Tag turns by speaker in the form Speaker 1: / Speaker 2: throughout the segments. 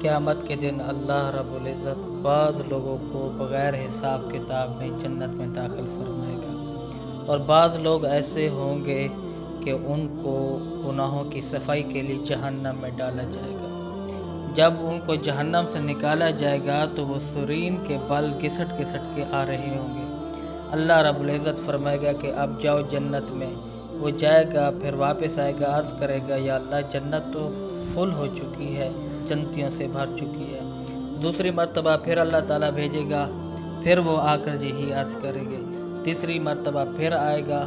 Speaker 1: قیامت کے دن اللہ رب العزت بعض لوگوں کو بغیر حساب کتاب میں جنت میں داخل فرمائے گا، اور بعض لوگ ایسے ہوں گے کہ ان کو گناہوں کی صفائی کے لیے جہنم میں ڈالا جائے گا۔ جب ان کو جہنم سے نکالا جائے گا تو وہ سرین کے بل گھسٹ گھسٹ کے آ رہے ہوں گے۔ اللہ رب العزت فرمائے گا کہ اب جاؤ جنت میں۔ وہ جائے گا، پھر واپس آئے گا، عرض کرے گا یا اللہ جنت تو فل ہو چکی ہے، جنتیوں سے بھر چکی ہے۔ دوسری مرتبہ پھر اللہ تعالیٰ بھیجے گا، پھر وہ آ کر یہی عرض کریں گے۔ تیسری مرتبہ پھر آئے گا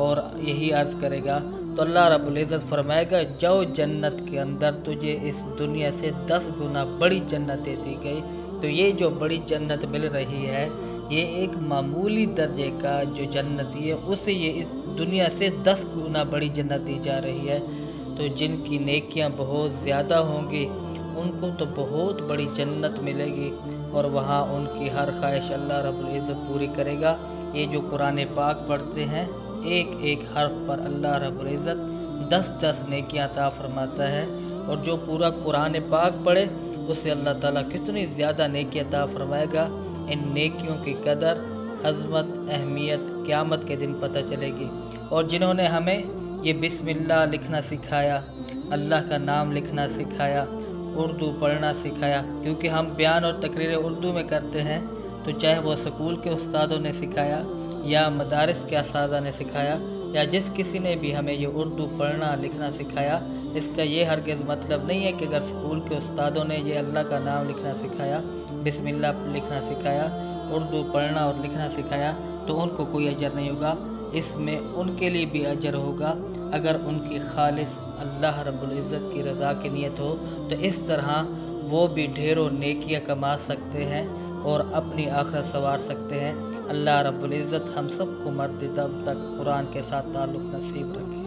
Speaker 1: اور یہی عرض کرے گا، تو اللہ رب العزت فرمائے گا جاؤ جنت کے اندر، تجھے اس دنیا سے 10 گنا بڑی جنتیں دی گئی۔ تو یہ جو بڑی جنت مل رہی ہے، یہ ایک معمولی درجے کا جو جنتی ہے اسے یہ دنیا سے 10 گنا بڑی جنت دی جا رہی ہے۔ تو جن کی نیکیاں بہت زیادہ ہوں گی ان کو تو بہت بڑی جنت ملے گی، اور وہاں ان کی ہر خواہش اللہ رب العزت پوری کرے گا۔ یہ جو قرآن پاک پڑھتے ہیں، ایک ایک حرف پر اللہ رب العزت 10 نیکیاں عطا فرماتا ہے، اور جو پورا قرآن پاک پڑھے اسے اللہ تعالیٰ کتنی زیادہ نیکی عطا فرمائے گا۔ ان نیکیوں کی قدر، عظمت، اہمیت قیامت کے دن پتہ چلے گی۔ اور جنہوں نے ہمیں یہ بسم اللہ لکھنا سکھایا، اللہ کا نام لکھنا سکھایا، اردو پڑھنا سکھایا، کیونکہ ہم بیان اور تقریر اردو میں کرتے ہیں، تو چاہے وہ اسکول کے استادوں نے سکھایا یا مدارس کے اساتذہ نے سکھایا یا جس کسی نے بھی ہمیں یہ اردو پڑھنا لکھنا سکھایا، اس کا یہ ہرگز مطلب نہیں ہے کہ اگر اسکول کے استادوں نے یہ اللہ کا نام لکھنا سکھایا، بسم اللہ لکھنا سکھایا، اردو پڑھنا اور لکھنا سکھایا تو ان کو کوئی اجر نہیں ہوگا۔ اس میں ان کے لیے بھی اجر ہوگا اگر ان کی خالص اللہ رب العزت کی رضا کی نیت ہو، تو اس طرح وہ بھی ڈھیروں نیکیاں کما سکتے ہیں اور اپنی آخرت سنوار سکتے ہیں۔ اللہ رب العزت ہم سب کو مرتے دم تک قرآن کے ساتھ تعلق نصیب رکھے۔